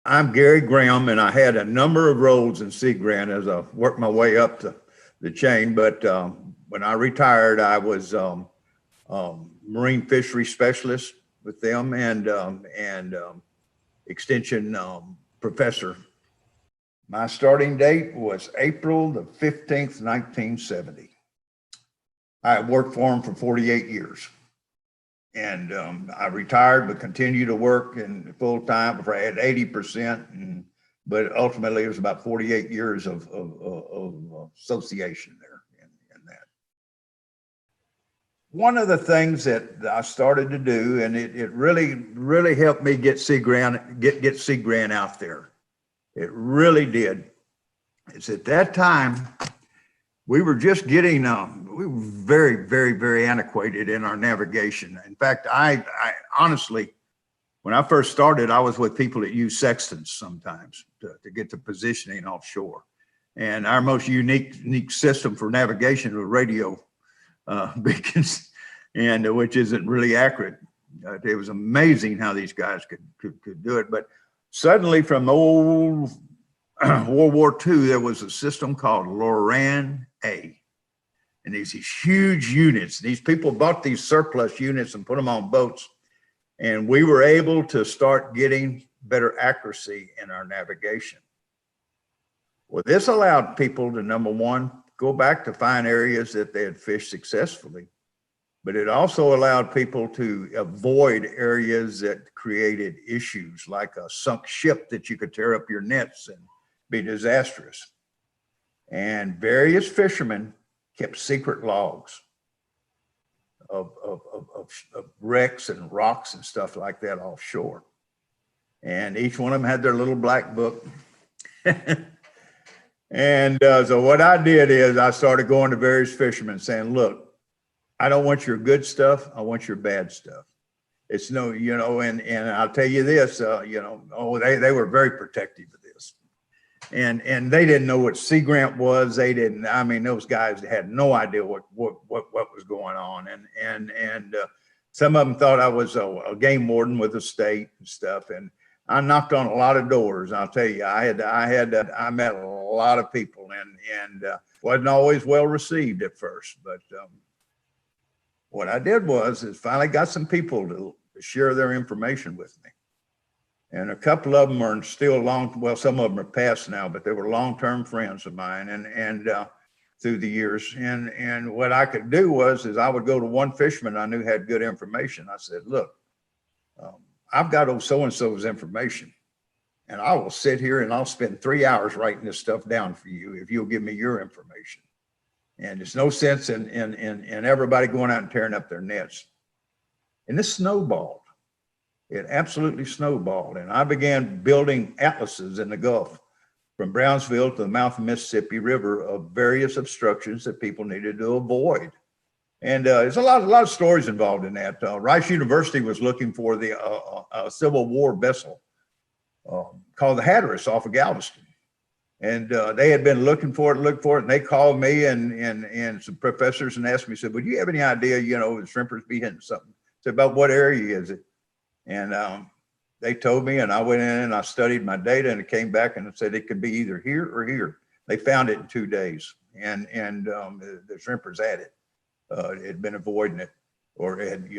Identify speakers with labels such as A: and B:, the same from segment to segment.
A: I'm Gary Graham, and I had a number of roles in Sea Grant as I worked my way up the chain. But when I retired, I was marine fishery specialist with them and extension professor. My starting date was April the 15th, 1970. I worked for them for 48 years. And I retired, but continued to work in full time. I had 80%, but ultimately it was about 48 years of association there in that. One of the things that I started to do, and it really helped me get Sea Grant out there. It really did. It's at that time we were just getting, we were very antiquated in our navigation. In fact, I honestly, when I first started, I was with people that use sextants sometimes to get the positioning offshore. And our most unique system for navigation was radio beacons, and which isn't really accurate. It was amazing how these guys could do it. But suddenly from old World War II, there was a system called Loran A. And these huge units, these people bought these surplus units and put them on boats. And we were able to start getting better accuracy in our navigation. Well, this allowed people to, number one, go back to find areas that they had fished successfully. But it also allowed people to avoid areas that created issues, like a sunk ship that you could tear up your nets and be disastrous. And various fishermen kept secret logs of wrecks and rocks and stuff like that offshore. And each one of them had their little black book. And so what I did is I started going to various fishermen saying, look, I don't want your good stuff. I want your bad stuff. It's no, and I'll tell you this, they were very protective of this. And they didn't know what Sea Grant was. They didn't, I mean, those guys had no idea what was going on. And some of them thought I was a game warden with the state and stuff. And I knocked on a lot of doors. I'll tell you, I met a lot of people and wasn't always well received at first, but what I did is finally got some people to share their information with me. And a couple of them are still some of them are past now, but they were long-term friends of mine and through the years. And what I could do is I would go to one fisherman I knew had good information. I said, look, I've got old so-and-so's information, and I will sit here and I'll spend 3 hours writing this stuff down for you if you'll give me your information. And there's no sense in everybody going out and tearing up their nets. And this snowballed. It absolutely snowballed. And I began building atlases in the Gulf from Brownsville to the mouth of the Mississippi River of various obstructions that people needed to avoid. And there's a lot of stories involved in that. Rice University was looking for the Civil War vessel called the Hatteras off of Galveston. And they had been looking for it, and they called me and some professors and asked me, said, would you have any idea, the shrimpers be hitting something? I said, about what area is it? And they told me, and I went in and I studied my data, and it came back and it said it could be either here or here. They found it in 2 days, and the shrimpers had it. It had been avoiding it, or it had,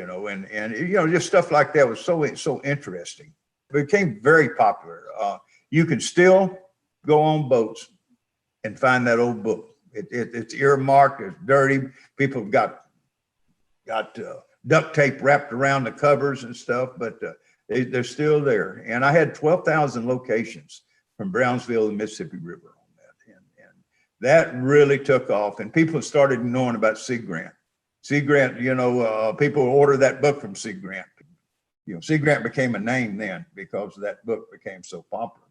A: just stuff like that was so interesting. It became very popular. You can still go on boats and find that old book. It's earmarked, it's dirty. People have got duct tape wrapped around the covers and stuff, but they're still there. And I had 12,000 locations from Brownsville to the Mississippi River on that. And that really took off, and people started knowing about Sea Grant. Sea Grant, people order that book from Sea Grant. Sea Grant became a name then because that book became so popular.